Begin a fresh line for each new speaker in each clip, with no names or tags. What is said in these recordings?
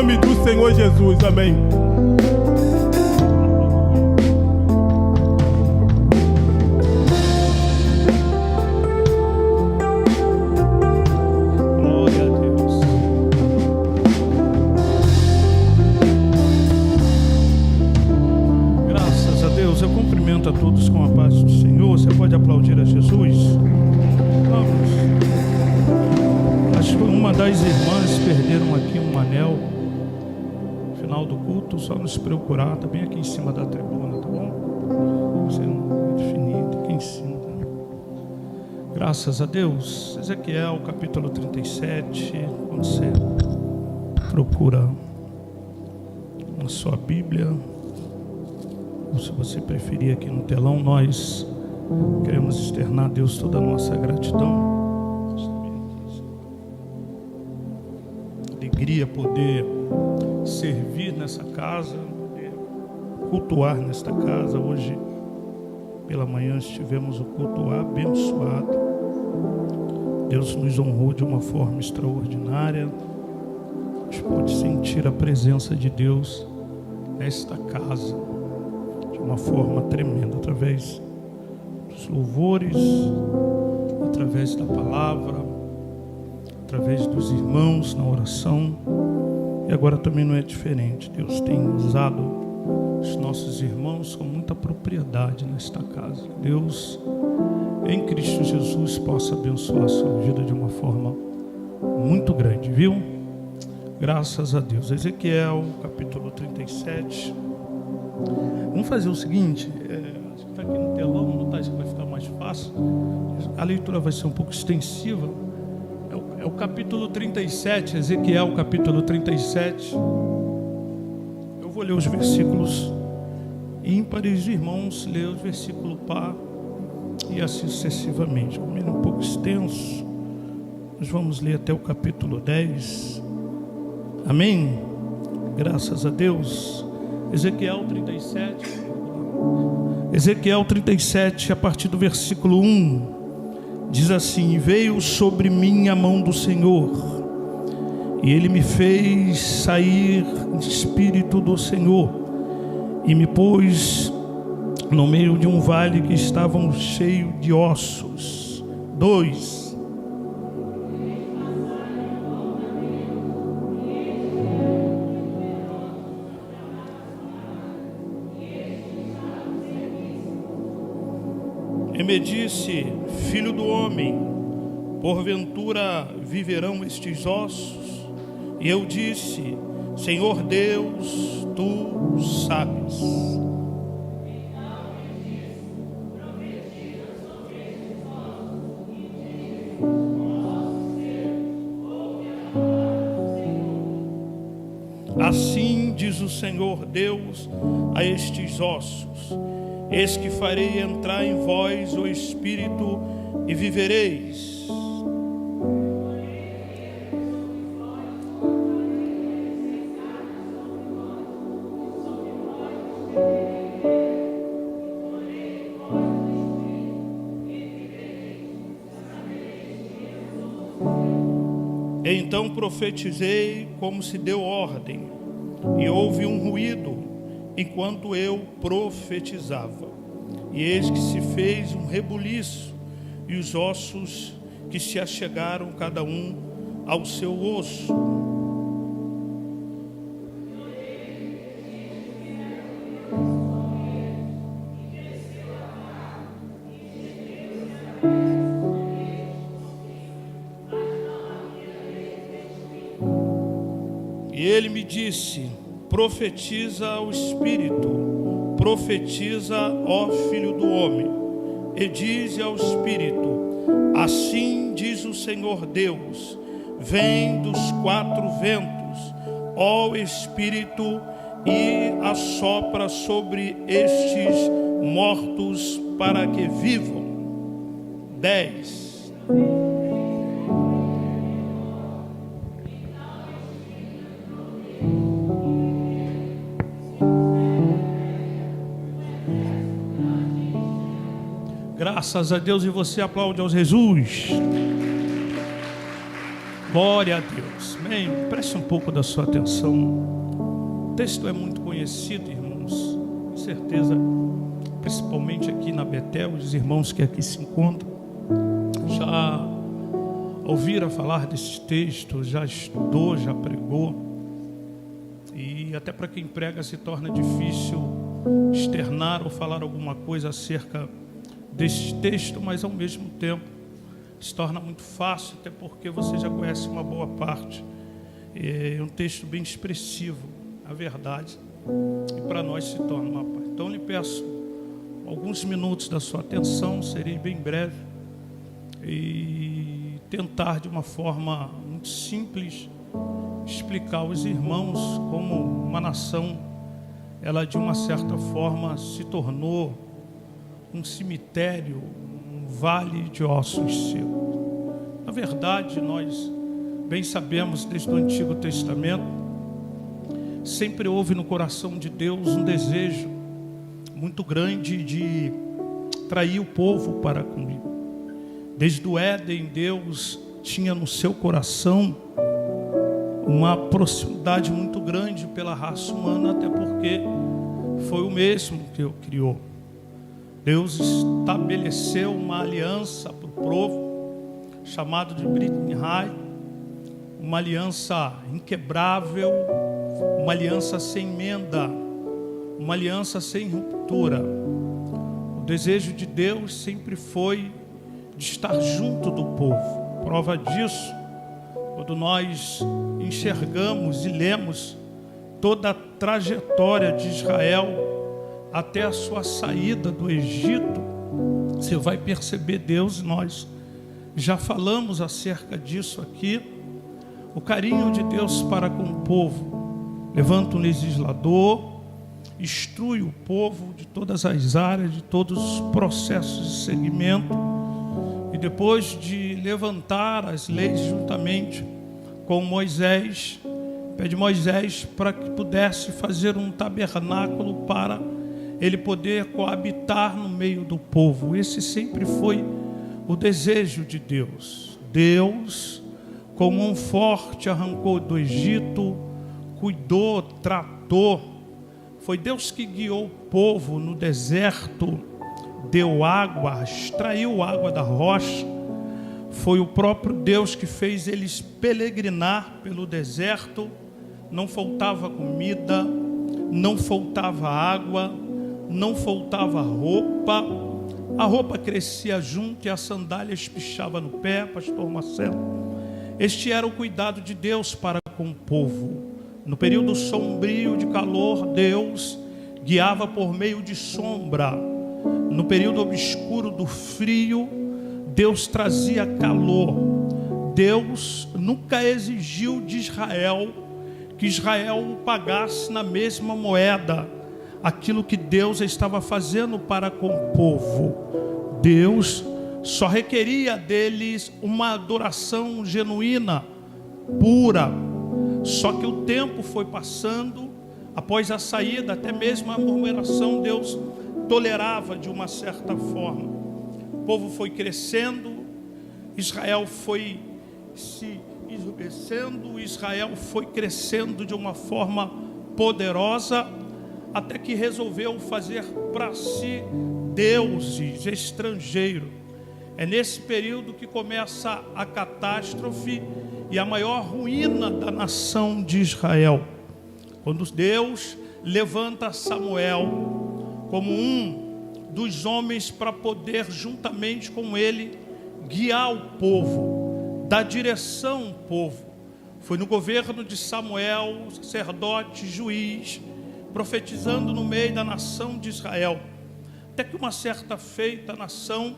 nome do Senhor Jesus, amém.
Glória a Deus. Graças a Deus. Eu cumprimento a todos com a paz do Senhor. Você pode aplaudir a Jesus? Vamos. Acho que uma das irmãs perderam aqui um anel. No final do culto, só nos procurar. Está bem aqui em cima da tribuna, tá bom? Você não definir, tá aqui em cima. Tá? Graças a Deus. Ezequiel, capítulo 37. Quando você procura na sua Bíblia, ou se você preferir aqui no telão, nós queremos externar a Deus toda a nossa gratidão. Alegria poder servir nessa casa, poder cultuar nesta casa. Hoje pela manhã estivemos o culto abençoado. Deus nos honrou de uma forma extraordinária. A gente pode sentir a presença de Deus nesta casa de uma forma tremenda, através dos louvores, através da palavra, através dos irmãos na oração. E agora também não é diferente. Deus tem usado os nossos irmãos com muita propriedade nesta casa. Deus, em Cristo Jesus, possa abençoar a sua vida de uma forma muito grande, viu? Graças a Deus. Ezequiel, capítulo 37. Vamos fazer o seguinte, está aqui no telão, não está, isso vai ficar mais fácil. A leitura vai ser um pouco extensiva. É o capítulo 37, Ezequiel, capítulo 37. Eu vou ler os versículos ímpares, irmãos, ler os versículos par e assim sucessivamente. Como ele é um pouco extenso, nós vamos ler até o capítulo 10. Amém? Graças a Deus. Ezequiel 37. Ezequiel 37, a partir do versículo 1, diz assim: veio sobre mim a mão do Senhor, e Ele me fez sair em espírito do Senhor, e me pôs no meio de um vale que estava cheio de ossos. 2. E me disse: filho do homem, porventura viverão estes ossos? E eu disse: Senhor Deus, tu sabes. Assim diz o Senhor Deus a estes ossos: eis que farei entrar em vós o Espírito e vivereis. Então profetizei como se deu ordem, e houve um ruído enquanto eu profetizava, e eis que se fez um rebuliço, e os ossos que se achegaram cada um ao seu osso. E ele me disse: profetiza ao Espírito, profetiza, ó Filho do homem, e dize ao Espírito: assim diz o Senhor Deus: vem dos 4 ventos, ó Espírito, e assopra sobre estes mortos para que vivam. 10. Graças a Deus. E você aplaude ao Jesus. Glória a Deus. Amém. Preste um pouco da sua atenção. O texto é muito conhecido, irmãos. Com certeza, principalmente aqui na Betel, os irmãos que aqui se encontram já ouviram falar desse texto, já estudou, já pregou. E até para quem prega se torna difícil externar ou falar alguma coisa acerca desse texto, mas ao mesmo tempo se torna muito fácil, até porque você já conhece uma boa parte. É um texto bem expressivo, a verdade, e para nós se torna uma parte. Então lhe peço alguns minutos da sua atenção, serei bem breve, e tentar de uma forma muito simples explicar aos irmãos como uma nação, ela de uma certa forma se tornou um cemitério, um vale de ossos secos. Na verdade, nós bem sabemos desde o Antigo Testamento, sempre houve no coração de Deus um desejo muito grande de trair o povo para comigo. Desde o Éden, Deus tinha no seu coração uma proximidade muito grande pela raça humana, até porque foi o mesmo que o criou. Deus estabeleceu uma aliança para o povo, chamado de Brit Milá, uma aliança inquebrável, uma aliança sem emenda, uma aliança sem ruptura. O desejo de Deus sempre foi de estar junto do povo. Prova disso, quando nós enxergamos e lemos toda a trajetória de Israel até a sua saída do Egito, você vai perceber Deus, e nós já falamos acerca disso aqui, o carinho de Deus para com o povo. Levanta um legislador, instrui o povo de todas as áreas, de todos os processos de segmento, e depois de levantar as leis juntamente com Moisés, pede Moisés para que pudesse fazer um tabernáculo para ele poder coabitar no meio do povo. Esse sempre foi o desejo de Deus. Deus, com mão forte, arrancou do Egito, cuidou, tratou. Foi Deus que guiou o povo no deserto, deu água, extraiu água da rocha. Foi o próprio Deus que fez eles peregrinar pelo deserto. Não faltava comida, não faltava água, não faltava roupa. A roupa crescia junto e a sandália espichava no pé, pastor Marcelo. Este era o cuidado de Deus para com o povo. No período sombrio de calor, Deus guiava por meio de sombra. No período obscuro do frio, Deus trazia calor. Deus nunca exigiu de Israel que Israel pagasse na mesma moeda aquilo que Deus estava fazendo para com o povo. Deus só requeria deles uma adoração genuína, pura. Só que o tempo foi passando, após a saída, até mesmo a murmuração, Deus tolerava de uma certa forma. O povo foi crescendo, Israel foi se enrijecendo, Israel foi crescendo de uma forma poderosa, até que resolveu fazer para si deuses estrangeiros. É nesse período que começa a catástrofe e a maior ruína da nação de Israel. Quando Deus levanta Samuel como um dos homens para poder, juntamente com ele, guiar o povo, dar direção ao povo. Foi no governo de Samuel, sacerdote, juiz, profetizando no meio da nação de Israel. Até que uma certa feita a nação,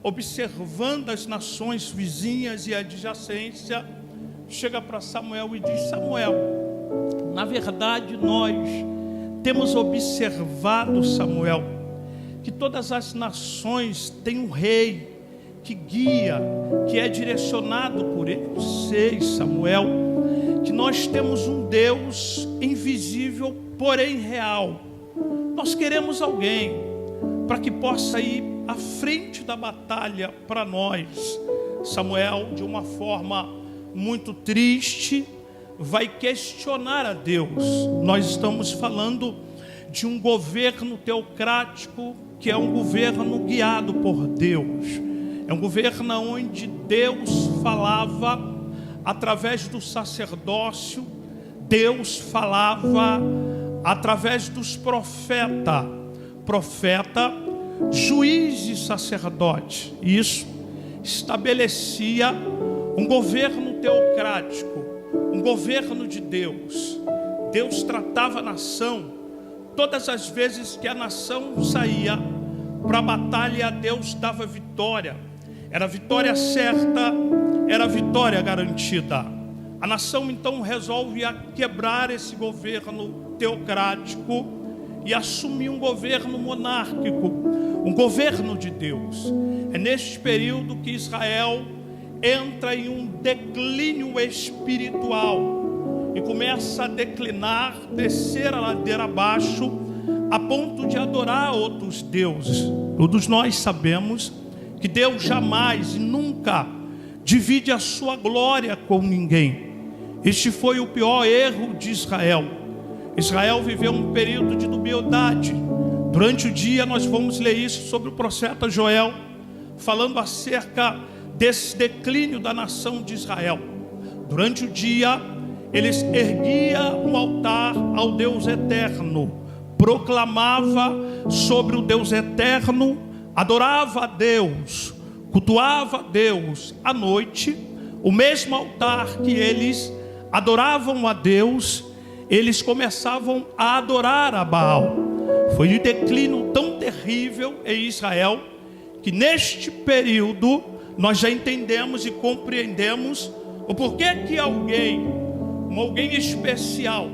observando as nações vizinhas e adjacência, chega para Samuel e diz: Samuel, na verdade nós temos observado, Samuel, que todas as nações têm um rei que guia, que é direcionado por ele. Eu sei, Samuel, que nós temos um Deus invisível, porém real. Nós queremos alguém para que possa ir à frente da batalha para nós. Samuel, de uma forma muito triste, vai questionar a Deus. Nós estamos falando de um governo teocrático, que é um governo guiado por Deus. É um governo onde Deus falava através do sacerdócio, Deus falava através dos profeta, juiz e sacerdote. Isso estabelecia um governo teocrático, um governo de Deus. Deus tratava a nação. Todas as vezes que a nação saía para a batalha, Deus dava vitória. Era vitória certa, era vitória garantida. A nação então resolve quebrar esse governo teocrático e assumir um governo monárquico, um governo de Deus. É neste período que Israel entra em um declínio espiritual e começa a declinar, descer a ladeira abaixo, a ponto de adorar outros deuses. Todos nós sabemos que Deus jamais e nunca divide a sua glória com ninguém. Este foi o pior erro de Israel. Israel viveu um período de dubiedade. Durante o dia nós vamos ler isso sobre o profeta Joel, falando acerca desse declínio da nação de Israel. Durante o dia eles erguiam um altar ao Deus eterno, proclamava sobre o Deus eterno, adorava a Deus, cultuava a Deus. À noite, o mesmo altar que eles adoravam a Deus, eles começavam a adorar a Baal. Foi um declínio tão terrível em Israel, que neste período nós já entendemos e compreendemos o porquê que alguém especial,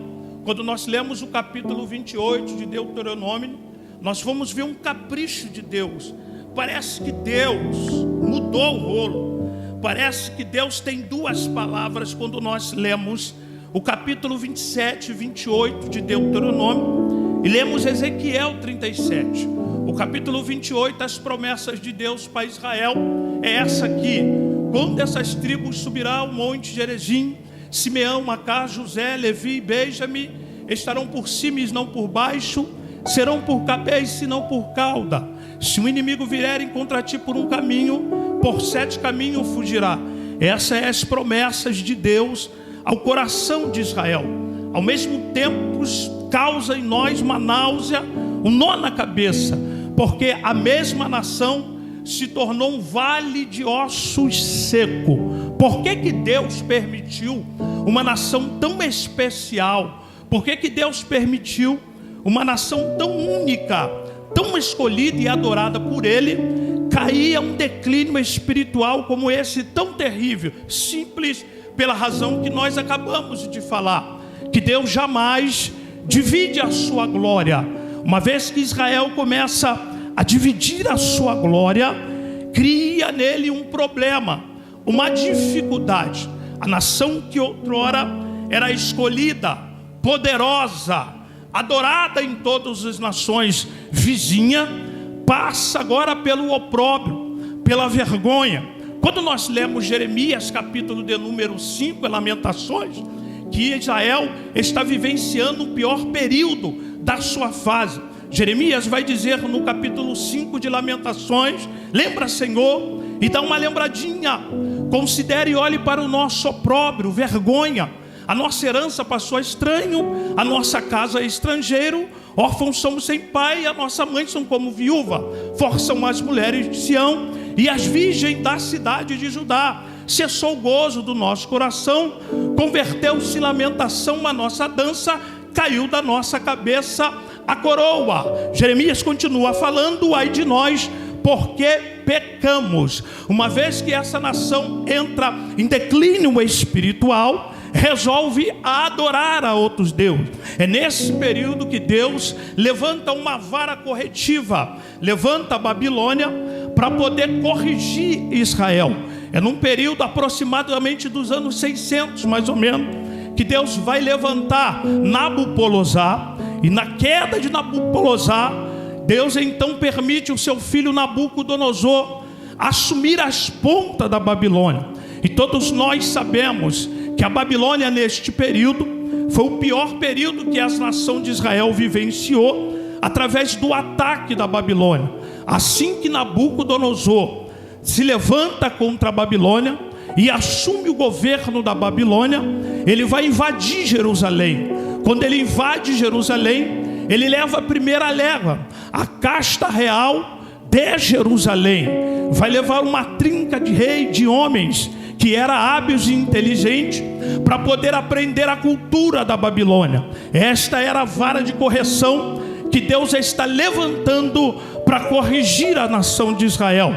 quando nós lemos o capítulo 28 de Deuteronômio, nós vamos ver um capricho de Deus. Parece que Deus mudou o rolo. Parece que Deus tem duas palavras quando nós lemos o capítulo 27 e 28 de Deuteronômio e lemos Ezequiel 37. O capítulo 28, as promessas de Deus para Israel é essa aqui: quando essas tribos subirão ao monte Gerizim, Simeão, Macá, José, Levi e Benjamim estarão por cima e não por baixo, serão por cabeça e não por cauda. Se o inimigo vier contra ti por um caminho, por 7 caminhos fugirá. Essas são as promessas de Deus ao coração de Israel. Ao mesmo tempo causa em nós uma náusea, um nó na cabeça, porque a mesma nação se tornou um vale de ossos seco. Por que que Deus permitiu uma nação tão especial? Por que que Deus permitiu uma nação tão única, tão escolhida e adorada por Ele, cair a um declínio espiritual como esse tão terrível? Simples pela razão que nós acabamos de falar, que Deus jamais divide a sua glória. Uma vez que Israel começa a dividir a sua glória, cria nele um problema, uma dificuldade. A nação que outrora era escolhida, poderosa, adorada em todas as nações vizinhas, passa agora pelo opróbrio, pela vergonha. Quando nós lemos Jeremias, capítulo de número 5, Lamentações, que Israel está vivenciando o pior período da sua fase. Jeremias vai dizer no capítulo 5 de Lamentações: lembra, Senhor, e dá uma lembradinha, considere e olhe para o nosso opróbrio, vergonha. A nossa herança passou a estranho, a nossa casa é estrangeiro, órfãos somos sem pai, a nossa mãe são como viúva. Forçam as mulheres de Sião e as virgens da cidade de Judá. Cessou o gozo do nosso coração, converteu-se em lamentação a nossa dança, caiu da nossa cabeça a coroa. Jeremias continua falando: ai de nós, porque pecamos. Uma vez que essa nação entra em declínio espiritual, resolve adorar a outros deuses. É nesse período que Deus levanta uma vara corretiva, levanta a Babilônia para poder corrigir Israel. É num período aproximadamente dos anos 600, mais ou menos, que Deus vai levantar Nabucodonosor. E na queda de Nabucodonosor, Deus então permite o seu filho Nabucodonosor assumir as pontas da Babilônia. E todos nós sabemos que a Babilônia neste período foi o pior período que a nação de Israel vivenciou, através do ataque da Babilônia. Assim que Nabucodonosor se levanta contra a Babilônia e assume o governo da Babilônia, ele vai invadir Jerusalém. Quando ele invade Jerusalém, ele leva a primeira leva, a casta real de Jerusalém. Vai levar uma trinca de rei, de homens que era hábeis e inteligente, para poder aprender a cultura da Babilônia. Esta era a vara de correção que Deus está levantando para corrigir a nação de Israel.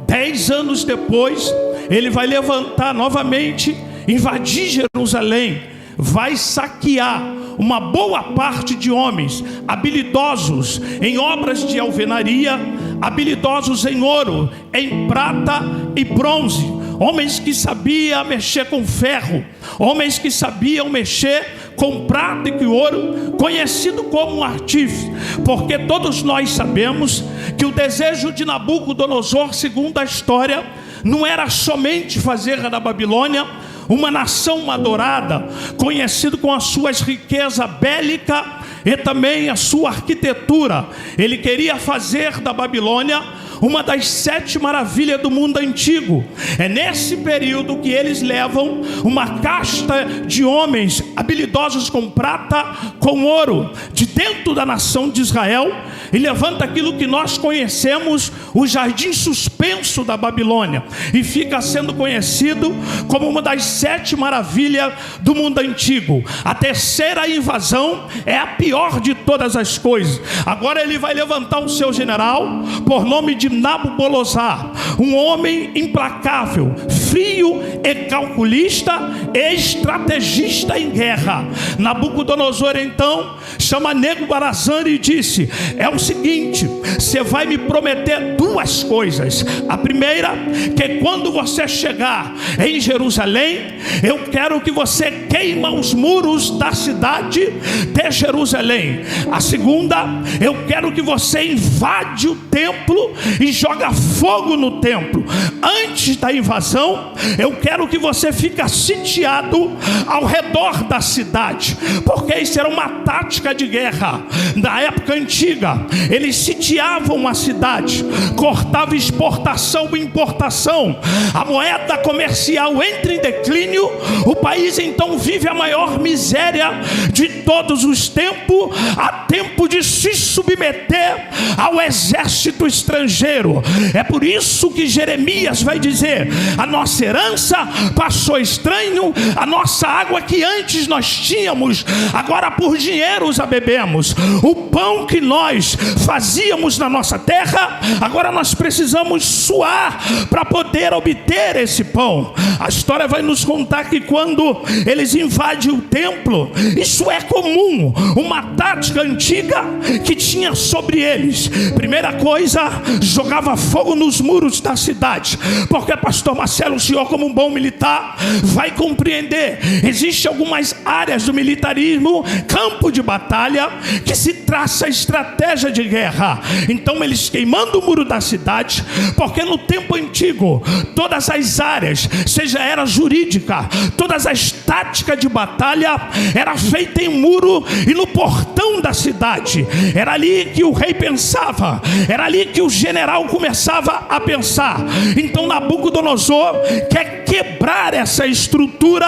10 anos depois, ele vai levantar novamente, invadir Jerusalém, vai saquear uma boa parte de homens habilidosos em obras de alvenaria, habilidosos em ouro, em prata e bronze, homens que sabiam mexer com ferro, homens que sabiam mexer com prata e ouro, conhecido como um artífice, porque todos nós sabemos que o desejo de Nabucodonosor, segundo a história, não era somente fazer da Babilônia uma nação adorada, conhecido com as suas riquezas bélicas e também a sua arquitetura. Ele queria fazer da Babilônia uma das 7 maravilhas do mundo antigo. É nesse período que eles levam uma casta de homens habilidosos com prata, com ouro, de dentro da nação de Israel, e levanta aquilo que nós conhecemos, o jardim suspenso da Babilônia, e fica sendo conhecido como uma das 7 maravilhas do mundo antigo. A terceira invasão é a pior de todas as coisas. Agora ele vai levantar o seu general, por nome de Nabopolassar, um homem implacável, frio e calculista e estrategista em guerra. Nabucodonosor então chama Nebuzarazã e disse: é o seguinte, você vai me prometer 2 coisas. A primeira, que quando você chegar em Jerusalém, eu quero que você queima os muros da cidade de Jerusalém. A segunda, eu quero que você invade o templo e joga fogo no templo. Antes da invasão, eu quero que você fique sitiado ao redor da cidade, porque isso era uma tática de guerra da época antiga. Eles sitiavam a cidade, cortavam exportação e importação, a moeda comercial entra em declínio, o país então vive a maior miséria de todos os tempos, a tempo de se submeter ao exército estrangeiro. É por isso que Jeremias vai dizer: a nossa herança passou estranho, a nossa água que antes nós tínhamos, agora por dinheiros a bebemos. O pão que nós fazíamos na nossa terra, agora nós precisamos suar para poder obter esse pão. A história vai nos contar que quando eles invadem o templo, isso é comum, uma tática antiga que tinha sobre eles. Primeira coisa, jogava fogo nos muros da cidade, porque pastor Marcelo, o senhor como um bom militar vai compreender, existem algumas áreas do militarismo, campo de batalha, que se traça estratégia de guerra. Então eles queimando o muro da cidade, porque no tempo antigo todas as áreas, seja era jurídica, todas as táticas de batalha era feita em muro e no portão da cidade. Era ali que o rei pensava, era ali que o general começava a pensar. Então Nabucodonosor quer quebrar essa estrutura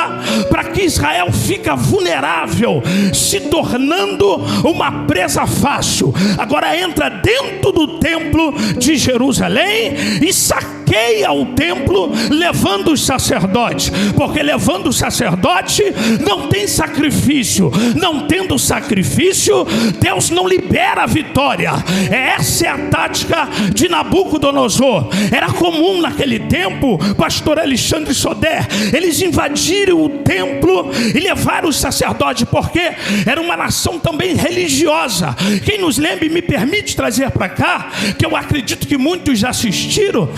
para que Israel fica vulnerável, se tornando uma presa fácil. Agora entra dentro do templo de Jerusalém e saqueia o templo, levando os sacerdotes, porque levando o sacerdote não tem sacrifício. Não tendo sacrifício, Deus não libera a vitória. Essa é a tática de Nabucodonosor. Era comum naquele tempo, pastor Alexandre Sodré, eles invadiram o templo e levaram os sacerdotes, porque era uma nação também religiosa. Quem nos lembra e me permite trazer para cá, que eu acredito que muitos já assistiram,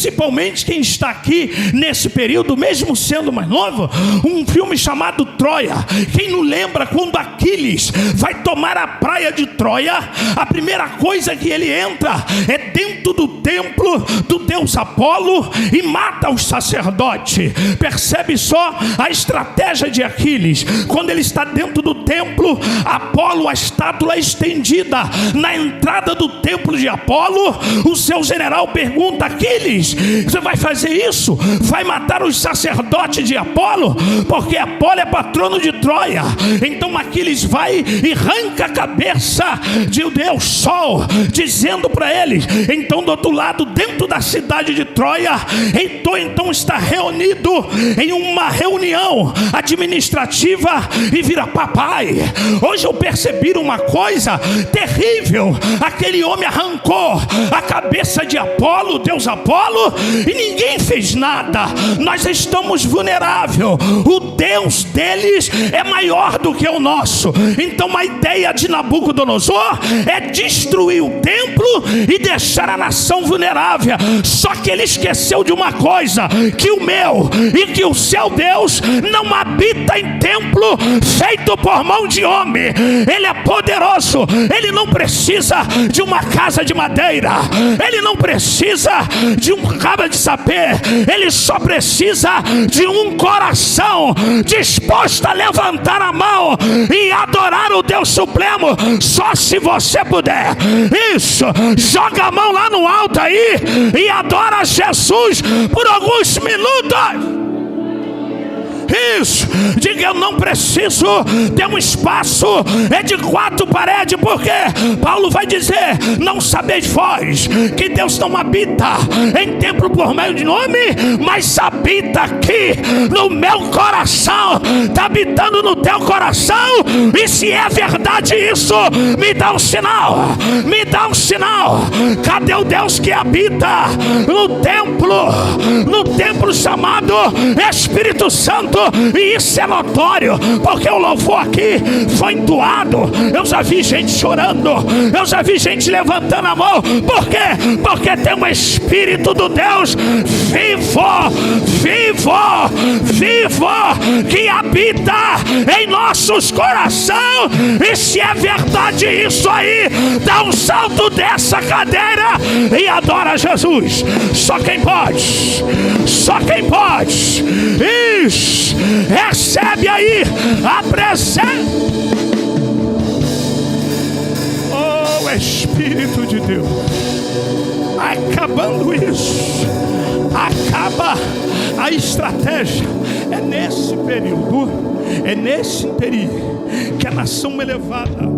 principalmente quem está aqui nesse período, mesmo sendo mais novo, um filme chamado Troia. Quem não lembra quando Aquiles vai tomar a praia de Troia, a primeira coisa que ele entra é dentro do templo do deus Apolo e mata os sacerdotes. Percebe só a estratégia de Aquiles. Quando ele está dentro do templo, Apolo, a estátua estendida na entrada do templo de Apolo, o seu general pergunta: Aquiles, você vai fazer isso? Vai matar os sacerdotes de Apolo? Porque Apolo é patrono de Troia. Então Aquiles vai e arranca a cabeça de Deus Sol, dizendo para eles. Então do outro lado, dentro da cidade de Troia, então está reunido em uma reunião administrativa e vira: papai, hoje eu percebi uma coisa terrível. Aquele homem arrancou a cabeça de Apolo, Deus Apolo, e ninguém fez nada. Nós estamos vulneráveis. O Deus deles é maior do que o nosso. Então a ideia de Nabucodonosor é destruir o templo e deixar a nação vulnerável. Só que ele esqueceu de uma coisa: que o meu e que o seu Deus não habita em templo feito por mão de homem. Ele é poderoso. Ele não precisa de uma casa de madeira, ele não precisa de um cabo de sapê. Ele só precisa de um coração disposto a levantar a mão e adorar o Deus Supremo. Só se você puder. Isso, joga a mão lá no alto aí e adora Jesus por alguns minutos. Isso, diga: eu não preciso ter um espaço de 4 paredes, porque Paulo vai dizer: não sabeis vós que Deus não habita em templo por meio de nome, mas habita aqui no meu coração. Está habitando no teu coração? E se é verdade isso, me dá um sinal, me dá um sinal. Cadê o Deus que habita no templo chamado Espírito Santo? E isso é notório, porque o louvor aqui foi entoado. Eu já vi gente chorando, eu já vi gente levantando a mão. Por quê? Porque tem um Espírito do Deus vivo, que habita em nossos corações. E se é verdade isso aí, dá um salto dessa cadeira e adora Jesus. Só quem pode, só quem pode. Isso, recebe aí a presença. Oh, Espírito de Deus. Acabando isso, acaba a estratégia. É nesse período, é nesse interim que a nação é levada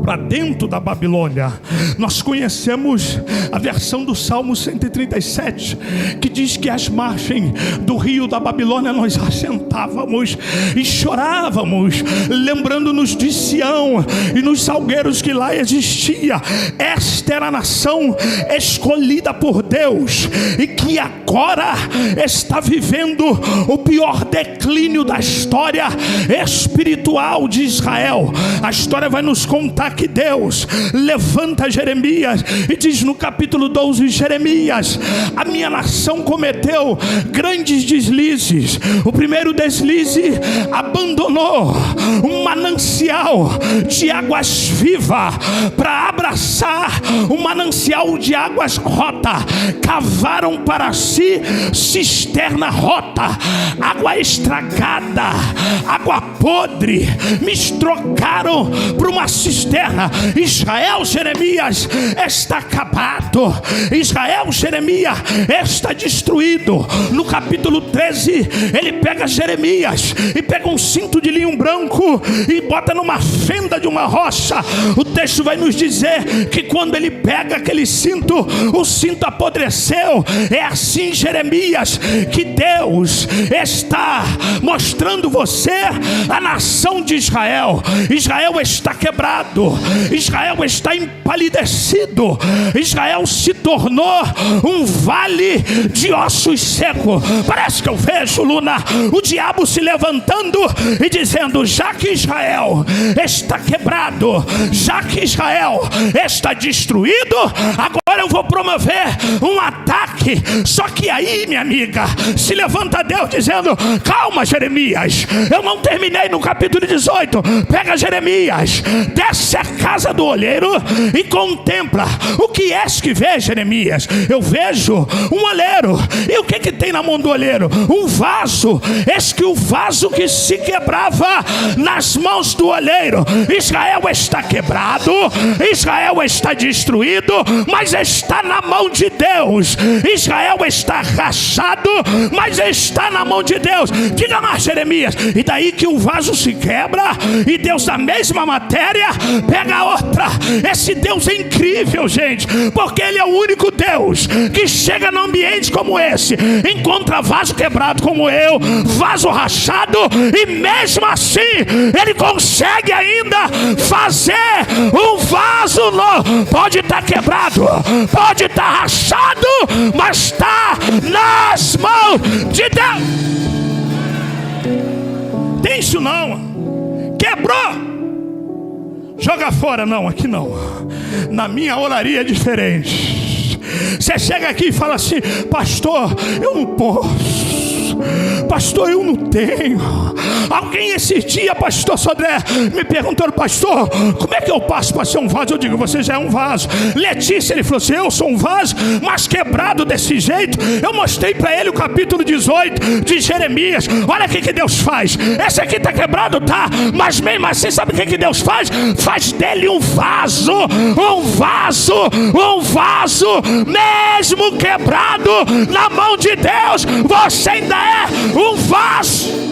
para dentro da Babilônia. Nós conhecemos a versão do Salmo 137, que diz que às margens do rio da Babilônia nós assentávamos e chorávamos, lembrando-nos de Sião e nos salgueiros que lá existia. Esta era a nação escolhida por Deus e que agora está vivendo o pior declínio da história espiritual de Israel. A história vai nos contar que Deus levanta Jeremias e diz no capítulo 12: Jeremias, a minha nação cometeu grandes deslizes. O primeiro deslize, abandonou um manancial de águas vivas para abraçar um manancial de águas rota. Cavaram para si cisterna rota, água estragada, água podre, me trocaram por uma cisterna. Israel, Jeremias, está acabado. Israel, Jeremias, está destruído. No capítulo 13, ele pega Jeremias e pega um cinto de linho branco e bota numa fenda de uma rocha. O texto vai nos dizer que quando ele pega aquele cinto, o cinto apodreceu. É assim, Jeremias, que Deus está mostrando você a nação de Israel. Israel está quebrado. Israel está empalidecido. Israel se tornou um vale de ossos secos. Parece que eu vejo, Luna, o diabo se levantando e dizendo: já que Israel está quebrado, já que Israel está destruído, agora eu vou promover um ataque. Só que aí, minha amiga, se levanta Deus dizendo: calma, Jeremias, eu não terminei no capítulo 18. Pega Jeremias, desce a casa do olheiro e contempla. O que és que vê, Jeremias? Eu vejo um olheiro. E o que tem na mão do olheiro? Um vaso. Eis que o vaso que se quebrava nas mãos do olheiro. Israel está quebrado, Israel está destruído, mas está na mão de Deus. Israel está rachado, mas está na mão de Deus. Diga mais, Jeremias. E daí que o vaso se quebra e Deus da mesma matéria pega outra. Esse Deus é incrível, gente, porque Ele é o único Deus que chega num ambiente como esse, encontra vaso quebrado como eu, vaso rachado, e mesmo assim Ele consegue ainda fazer um vaso novo. Pode estar quebrado, pode estar rachado, mas está nas mãos de Deus. Tem isso não? Quebrou, joga fora. Não, aqui não. Na minha olaria é diferente. Você chega aqui e fala assim: pastor, eu não posso, pastor, eu não tenho. Alguém esse dia, pastor Sodré, me perguntou: pastor, como é que eu passo para ser um vaso? Eu digo: você já é um vaso. Letícia, ele falou assim: eu sou um vaso, mas quebrado desse jeito. Eu mostrei para ele o capítulo 18 de Jeremias. Olha o que Deus faz. Esse aqui está quebrado, tá? Mas mesmo assim, sabe o que Deus faz? Faz dele um vaso, um vaso, um vaso. Mesmo quebrado na mão de Deus, você ainda é um vaso.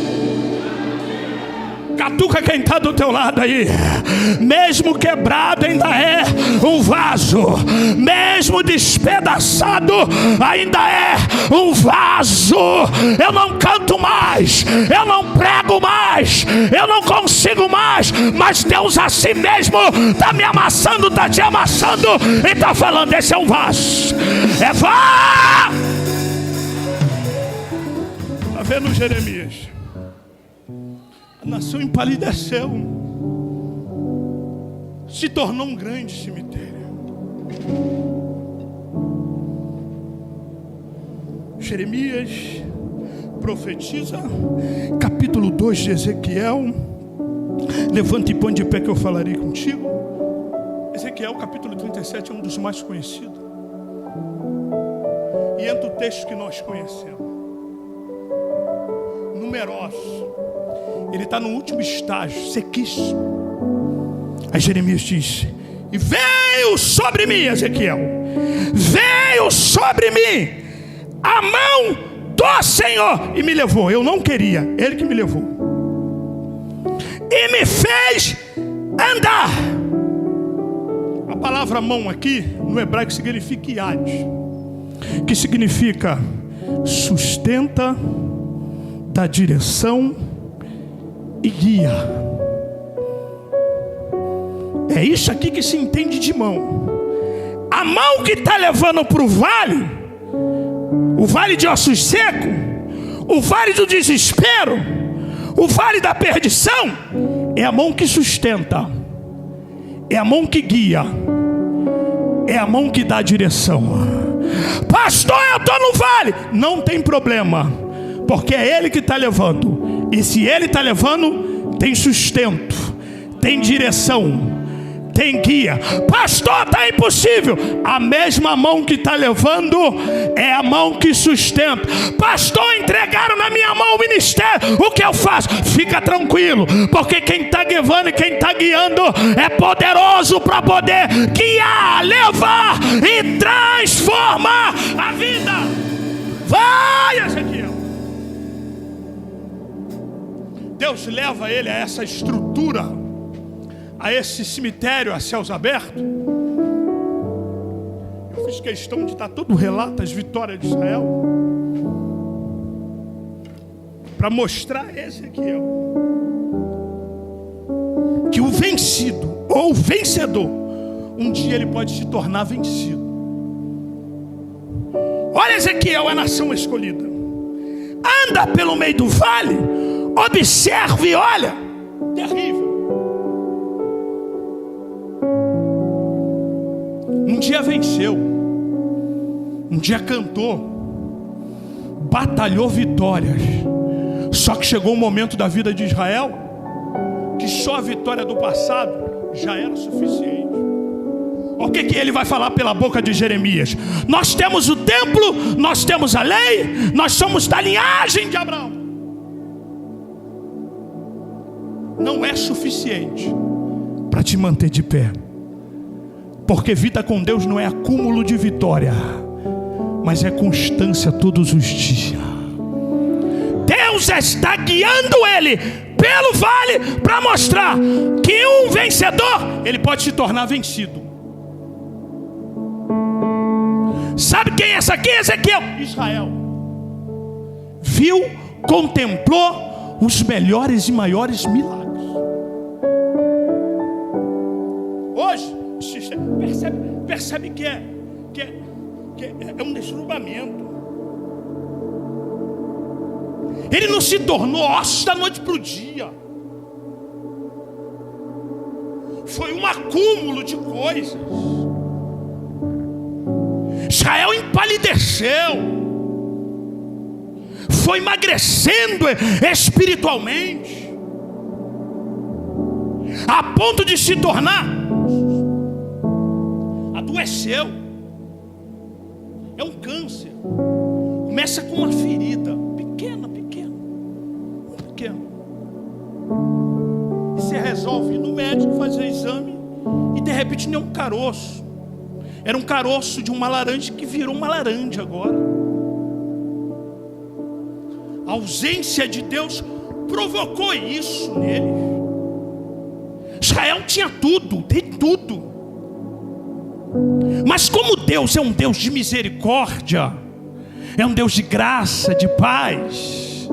Catuca quem está do teu lado aí. Mesmo quebrado, ainda é um vaso. Mesmo despedaçado, ainda é um vaso. Eu não canto mais, eu não prego mais, eu não consigo mais, mas Deus assim mesmo está me amassando, está te amassando e está falando: esse é um vaso. É vaso. Está vendo, Jeremias? A nação empalideceu, se tornou um grande cemitério. Jeremias profetiza, capítulo 2 de Ezequiel. Levante e põe de pé que eu falarei contigo. Ezequiel capítulo 37 é um dos mais conhecidos, e entra o texto que nós conhecemos. Numerosos. Ele está no último estágio, sequíssimo. Aí Jeremias diz: e veio sobre mim, Ezequiel, veio sobre mim a mão do Senhor e me levou. Eu não queria, Ele que me levou, e me fez andar. A palavra mão aqui no hebraico significa iad, que significa sustenta, dá direção e guia. É isso aqui que se entende de mão. A mão que está levando para o vale de ossos secos, o vale do desespero, o vale da perdição, é a mão que sustenta, é a mão que guia, é a mão que dá direção. Pastor, eu estou no vale. Não tem problema, porque é Ele que está levando. E se Ele está levando, tem sustento, tem direção, tem guia. Pastor, está impossível. A mesma mão que está levando é a mão que sustenta. Pastor, entregaram na minha mão o ministério, o que eu faço? Fica tranquilo, porque quem está levando e quem está guiando é poderoso para poder guiar, levar e transformar a vida. Vai, Ezequiel. Deus leva ele a essa estrutura, a esse cemitério a céus abertos. Eu fiz questão de dar todo o relato, as vitórias de Israel, para mostrar a Ezequiel que o vencido, ou vencedor, um dia ele pode se tornar vencido. Olha Ezequiel, a nação escolhida. Anda pelo meio do vale, observe e olha. Terrível. Um dia venceu, um dia cantou, batalhou vitórias. Só que chegou um momento da vida de Israel que só a vitória do passado já era suficiente. O que ele vai falar pela boca de Jeremias? Nós temos o templo, nós temos a lei, nós somos da linhagem de Abraão. Não é suficiente para te manter de pé. Porque vida com Deus não é acúmulo de vitória, mas é constância todos os dias. Deus está guiando ele pelo vale para mostrar que um vencedor, ele pode se tornar vencido. Sabe quem é essa aqui? Ezequiel. Israel viu, contemplou os melhores e maiores milagres. Hoje percebe que é um deslumbramento. Ele não se tornou ossos da noite para o dia. Foi um acúmulo de coisas. Israel empalideceu, foi emagrecendo espiritualmente, a ponto de se tornar, adoeceu. É um câncer. Começa com uma ferida pequena. E você resolve ir no médico fazer exame e de repente nem um caroço. Era um caroço de uma laranja que virou uma laranja agora. A ausência de Deus provocou isso nele. Israel tinha tudo, tem tudo. Mas como Deus é um Deus de misericórdia, é um Deus de graça, de paz,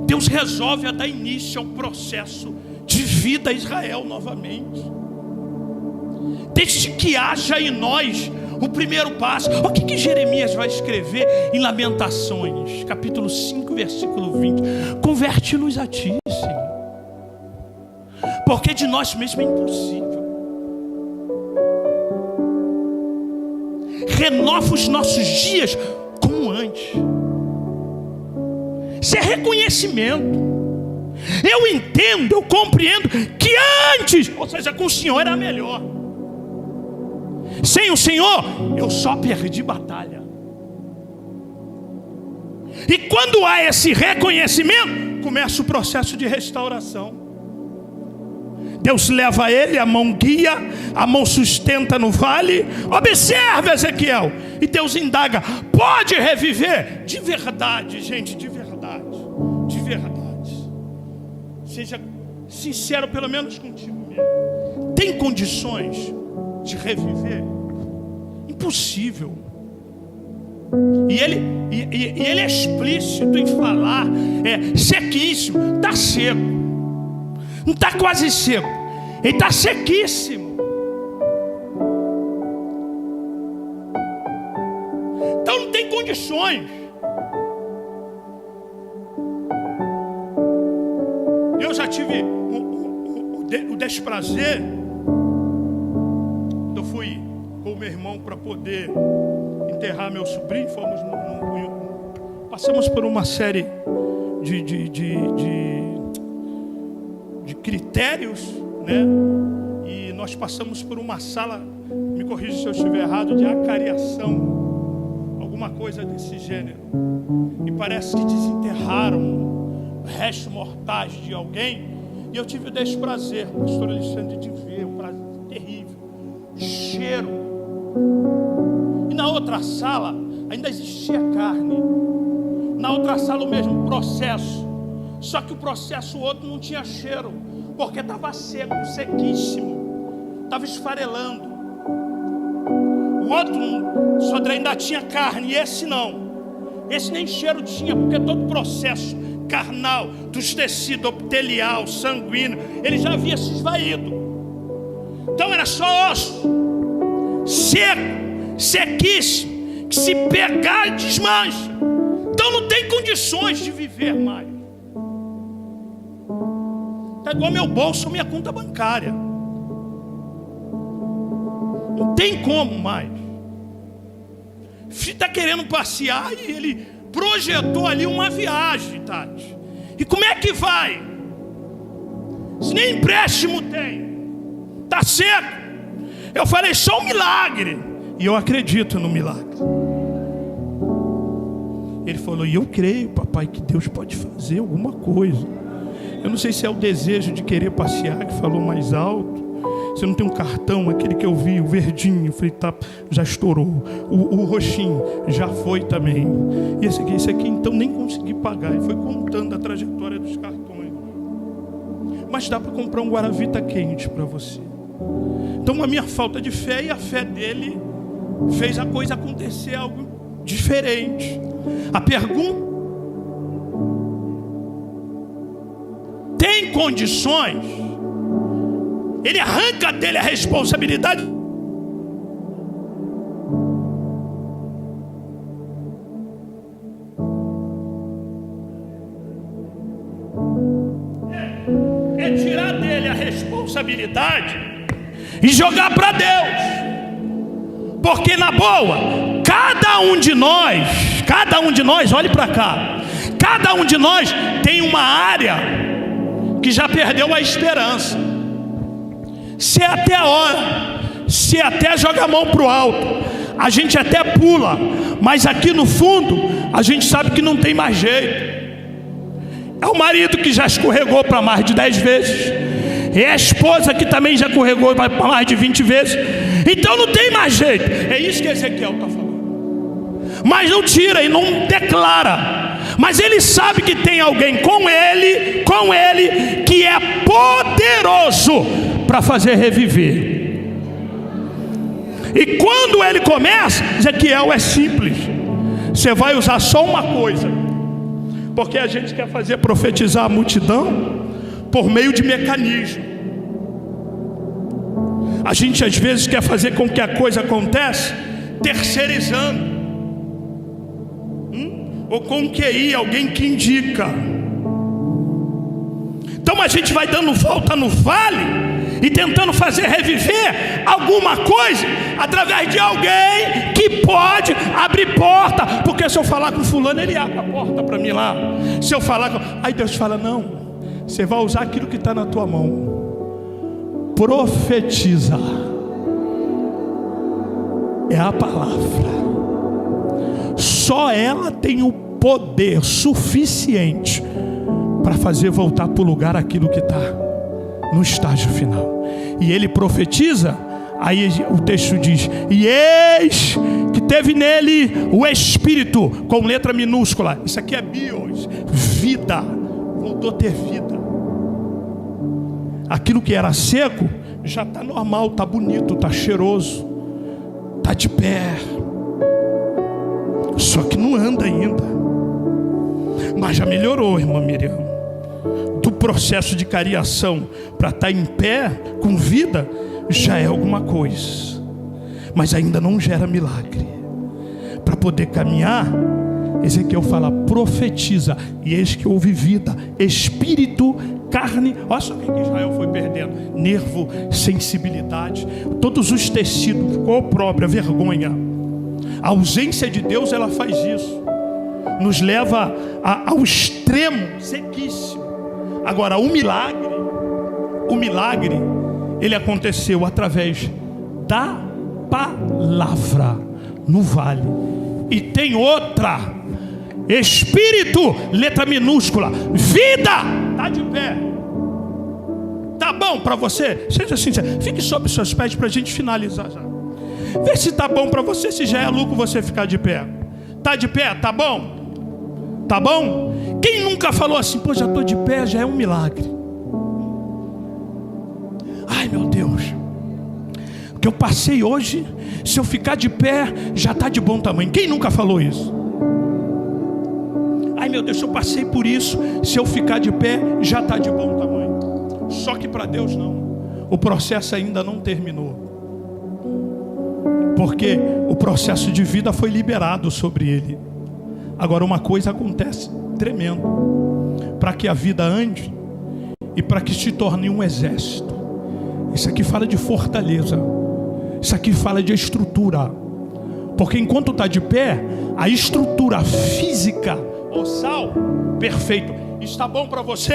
Deus resolve a dar início ao processo de vida a Israel novamente. Desde que haja em nós o primeiro passo. O que Jeremias vai escrever em Lamentações, capítulo 5, versículo 20? Converte-nos a ti, Senhor, porque de nós mesmos é impossível. Renova os nossos dias como antes. Isso é reconhecimento. Eu entendo, eu compreendo que antes, ou seja, com o Senhor era melhor. Sem o Senhor, eu só perdi batalha. E quando há esse reconhecimento, começa o processo de restauração. Deus leva ele, a mão guia, a mão sustenta no vale. Observe, Ezequiel. E Deus indaga: pode reviver? De verdade, gente, de verdade. De verdade. Seja sincero, pelo menos contigo mesmo. Tem condições de reviver? Impossível. E ele é explícito em falar, sequíssimo, está seco, não está quase seco, ele está sequíssimo. Então não tem condições. Eu já tive o desprazer. Eu fui com o meu irmão para poder enterrar meu sobrinho. Passamos por uma série de critérios, né? E nós passamos por uma sala, me corrija se eu estiver errado, de acariação, alguma coisa desse gênero. E parece que desenterraram restos mortais de alguém. E eu tive o desprazer, pastor Alexandre, de ver um prazer terrível, cheiro. E na outra sala ainda existia carne. Na outra sala o mesmo processo. Só que o processo outro não tinha cheiro, porque estava seco, sequíssimo, estava esfarelando. O outro, Sodré, ainda tinha carne, e esse não. Esse nem cheiro tinha, porque todo o processo carnal, dos tecidos epitelial, sanguíneo, ele já havia se esvaído. Então era só osso, seco, sequíssimo, que se pegar desmancha. Então não tem condições de viver mais. É igual meu bolso, minha conta bancária. Não tem como mais. Filho está querendo passear e ele projetou ali uma viagem, Tati. E como é que vai? Se nem empréstimo tem, está seco. Eu falei, só um milagre. E eu acredito no milagre. Ele falou, e eu creio, papai, que Deus pode fazer alguma coisa. Eu não sei se é o desejo de querer passear que falou mais alto. Você não tem um cartão, aquele que eu vi, o verdinho, eu falei, tá, já estourou. O roxinho já foi também. E esse aqui, então nem consegui pagar. E foi contando a trajetória dos cartões. Mas dá para comprar um Guaravita quente para você. Então a minha falta de fé e a fé dele fez a coisa acontecer, algo diferente. A pergunta: tem condições? Ele arranca dele a responsabilidade. É tirar dele a responsabilidade e jogar para Deus. Porque na boa, cada um de nós, olhe para cá, cada um de nós tem uma área que já perdeu a esperança. Se é até a hora, se até joga a mão para o alto, a gente até pula, mas aqui no fundo a gente sabe que não tem mais jeito. É o marido que já escorregou para mais de 10 vezes, e a esposa que também já escorregou para mais de 20 vezes. Então não tem mais jeito. É isso que Ezequiel está falando. Mas não tira e não declara. Mas ele sabe que tem alguém com ele, que é poderoso para fazer reviver. E quando ele começa, Ezequiel, é simples. Você vai usar só uma coisa, porque a gente quer fazer profetizar a multidão por meio de mecanismo. A gente às vezes quer fazer com que a coisa aconteça terceirizando, ou com QI, alguém que indica. Então a gente vai dando volta no vale e tentando fazer reviver alguma coisa através de alguém que pode abrir porta. Porque se eu falar com fulano, ele abre a porta para mim lá. Se eu falar com... Aí Deus fala, não, você vai usar aquilo que está na tua mão. Profetiza. É a palavra. Só ela tem o poder suficiente para fazer voltar para o lugar aquilo que está no estágio final. E ele profetiza. Aí o texto diz, e eis que teve nele o Espírito, com letra minúscula. Isso aqui é bios, vida. Voltou a ter vida. Aquilo que era seco já está normal, está bonito, está cheiroso, está de pé. Só que não anda ainda. Mas já melhorou, irmã Miriam. Do processo de cariação para estar em pé, com vida, já é alguma coisa. Mas ainda não gera milagre. Para poder caminhar, Ezequiel fala, profetiza. E eis que houve vida, espírito, carne. Olha só o que Israel foi perdendo: nervo, sensibilidade, todos os tecidos. Ficou própria vergonha. A ausência de Deus, ela faz isso, nos leva ao extremo, sequíssimo. Agora o milagre, ele aconteceu através da palavra no vale. E tem outra, espírito, letra minúscula, vida. Está de pé. Tá bom para você? Seja sincero, fique sobre os seus pés para a gente finalizar já. Vê se tá bom para você, se já é lucro você ficar de pé. Tá de pé? Tá bom? Tá bom? Quem nunca falou assim, pô, já estou de pé, já é um milagre. Ai meu Deus, o que eu passei hoje, se eu ficar de pé, já está de bom tamanho. Quem nunca falou isso? Ai meu Deus, se eu passei por isso, se eu ficar de pé, já está de bom tamanho. Só que para Deus não. o processo ainda não terminou, porque o processo de vida foi liberado sobre ele. Agora uma coisa acontece tremenda: para que a vida ande e para que se torne um exército. Isso aqui fala de fortaleza, isso aqui fala de estrutura, porque enquanto está de pé, a estrutura física, Sal, perfeito. Está bom para você?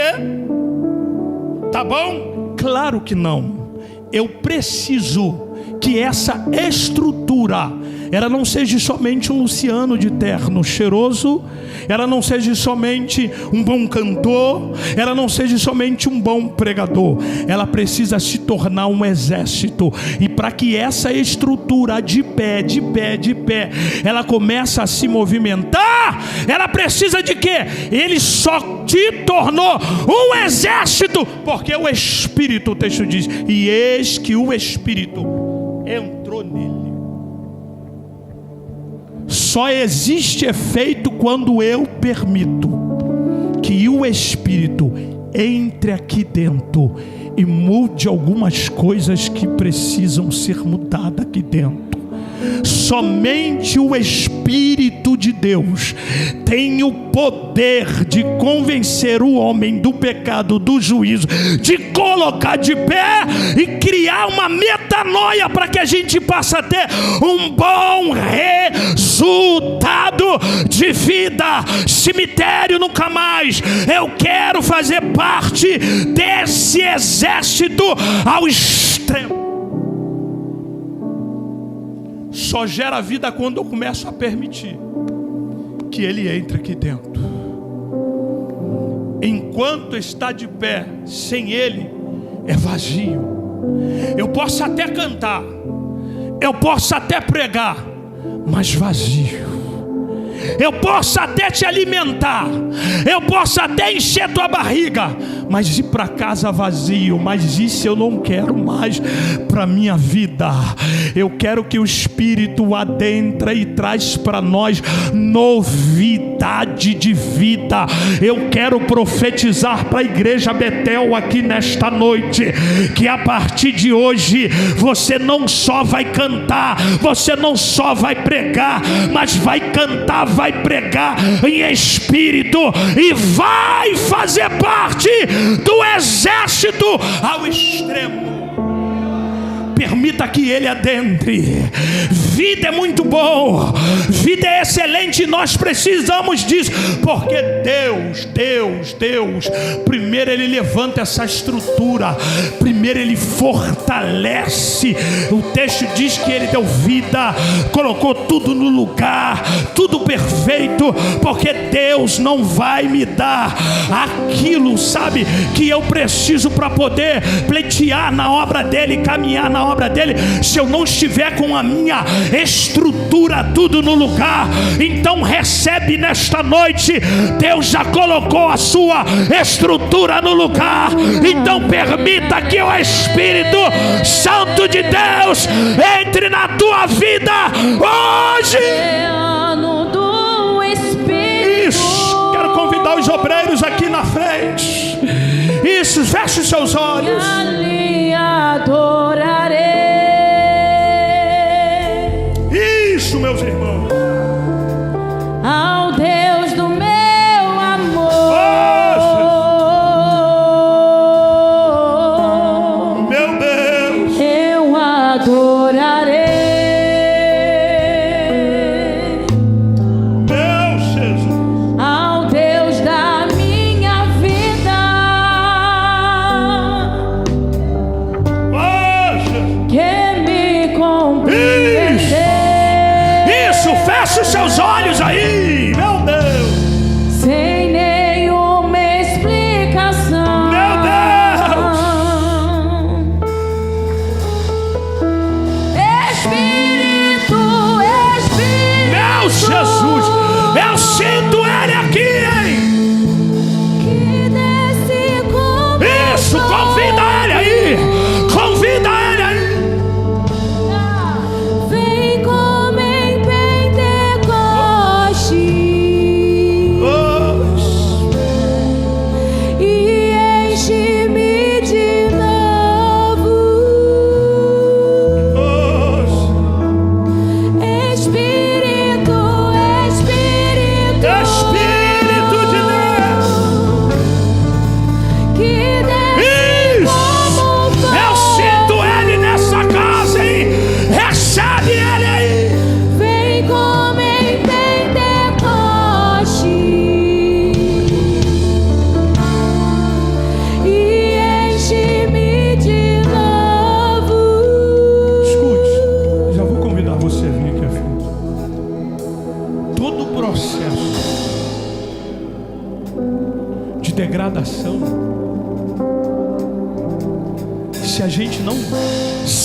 Tá bom? Claro que não. Eu preciso que essa estrutura, ela não seja somente um Luciano de terno cheiroso, ela não seja somente um bom cantor, ela não seja somente um bom pregador, ela precisa se tornar um exército. E para que essa estrutura de pé, ela começa a se movimentar, ela precisa de quê? Ele só te tornou um exército porque o Espírito, o texto diz, e eis que o Espírito entrou nele. Só existe efeito quando eu permito que o Espírito entre aqui dentro e mude algumas coisas que precisam ser mudadas aqui dentro. Somente o Espírito de Deus tem o poder de convencer o homem do pecado, do juízo, de colocar de pé e criar uma metanoia para que a gente possa ter um bom resultado de vida. Cemitério nunca mais. Eu quero fazer parte desse exército ao extremo. Só gera vida quando eu começo a permitir que ele entre aqui dentro. Enquanto está de pé, sem ele, é vazio. Eu posso até cantar, eu posso até pregar, mas vazio. Eu posso até te alimentar, eu posso até encher tua barriga, mas ir para casa vazio. Mas isso eu não quero mais para minha vida. Eu quero que o Espírito adentra e traz para nós novidade de vida. Eu quero profetizar para a igreja Betel aqui nesta noite, que a partir de hoje você não só vai cantar, você não só vai pregar, mas vai cantar, vai pregar em espírito e vai fazer parte do exército ao extremo. Permita que ele adentre. Vida é muito bom, vida é excelente, e nós precisamos disso, porque Deus, primeiro ele levanta essa estrutura, primeiro ele fortalece. O texto diz que ele deu vida, colocou tudo no lugar, tudo perfeito, porque Deus não vai me dar aquilo, sabe, que eu preciso para poder pleitear na obra dele, caminhar na obra dele, se eu não estiver com a minha estrutura tudo no lugar. Então recebe nesta noite, Deus já colocou a sua estrutura no lugar. Então permita que o Espírito Santo de Deus entre na tua vida hoje. Isso, quero convidar os obreiros aqui na frente. Isso, feche os seus olhos. Isso, meus irmãos.
Ao Deus do meu amor,
meu Deus,
eu adorarei.
Deus Jesus,
ao Deus da minha vida, que me compreendeu.
Feche os seus olhos aí, meu Deus.
Sem nenhuma explicação,
meu Deus.
Espírito,
meu Jesus, eu sinto ele aqui, hein?
que desce como
isso, convida ele aí, convida ele aí.
vem como em Pentecostes.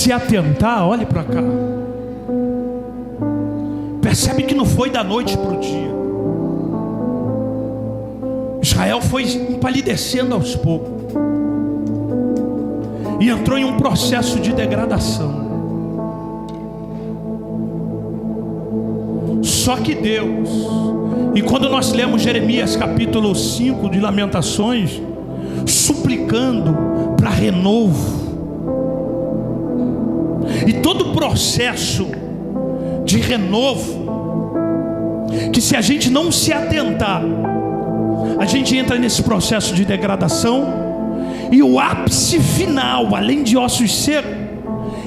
se atentar, olhe para cá. Percebe que não foi da noite para o dia. Israel foi empalidecendo aos poucos e entrou em um processo de degradação. Só que Deus, e quando nós lemos Jeremias capítulo 5 de Lamentações, suplicando para renovo, e todo o processo de renovo, que se a gente não se atentar, a gente entra nesse processo de degradação, e o ápice final, além de ossos secos,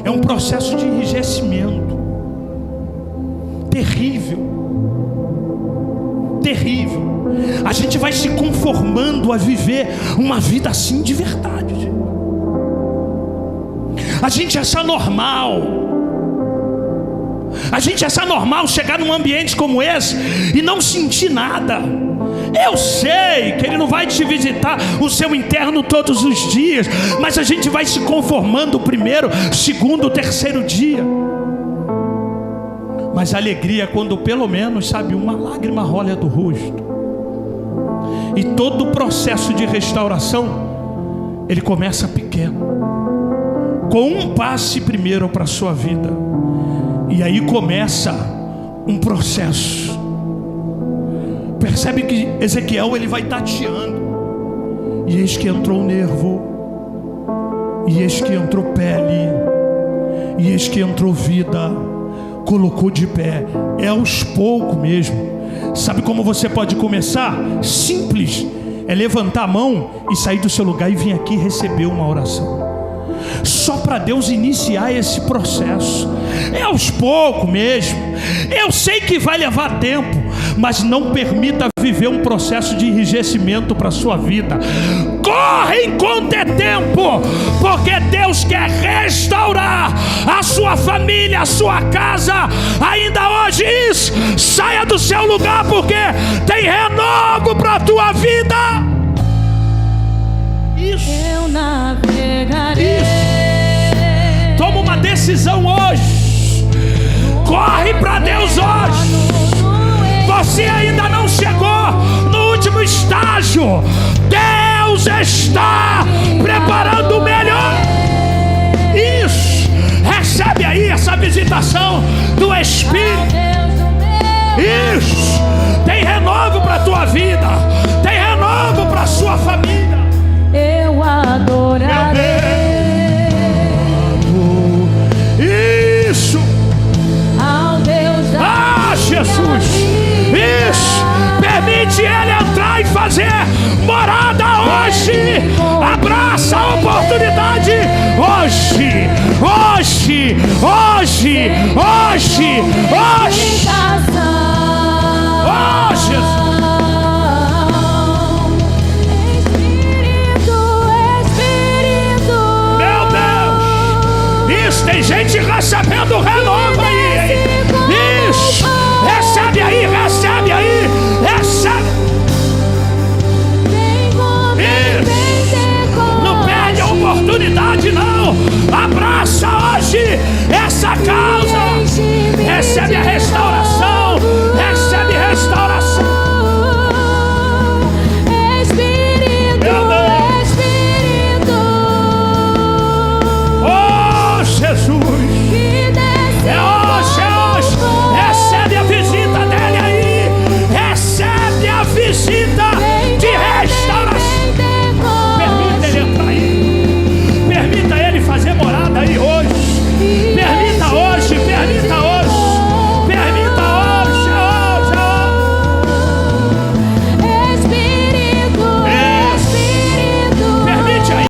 é um processo de enrijecimento terrível, terrível. A gente vai se conformando a viver uma vida assim de verdade. A gente acha normal, a gente acha normal chegar num ambiente como esse e não sentir nada. Eu sei que Ele não vai te visitar o seu interno todos os dias, mas a gente vai se conformando o primeiro, segundo, terceiro dia. Mas a alegria é quando pelo menos, sabe, uma lágrima rola do rosto. E todo o processo de restauração, ele começa pequeno, com um passe primeiro para a sua vida, e aí começa um processo. Percebe que Ezequiel, ele vai tateando, e eis que entrou nervo, e eis que entrou pele, e eis que entrou vida, colocou de pé. É aos poucos mesmo. Sabe como você pode começar? Simples, é levantar a mão e sair do seu lugar e vir aqui receber uma oração, só para Deus iniciar esse processo. É aos poucos mesmo. Eu sei que vai levar tempo, mas não permita viver um processo de enrijecimento para a sua vida. Corre enquanto é tempo, porque Deus quer restaurar a sua família, a sua casa ainda hoje. Isso, saia do seu lugar, porque tem renovo para a tua vida. Isso.
Eu navegarei.
Isso. Toma uma decisão hoje. Corre para Deus hoje. Você ainda não chegou no último estágio. Deus está preparando o melhor. Isso. Recebe aí essa visitação do Espírito. Isso. Tem renovo para a tua vida. Tem renovo para a sua família.
Eu adorarei.
Isso.
Ao Deus da
Jesus. Isso. Permite Ele entrar e fazer morada hoje. Abraça a oportunidade hoje. Hoje. Hoje. Hoje. Hoje. Oh, Jesus. Tem gente recebendo renovo aí. Isso. Recebe aí, recebe.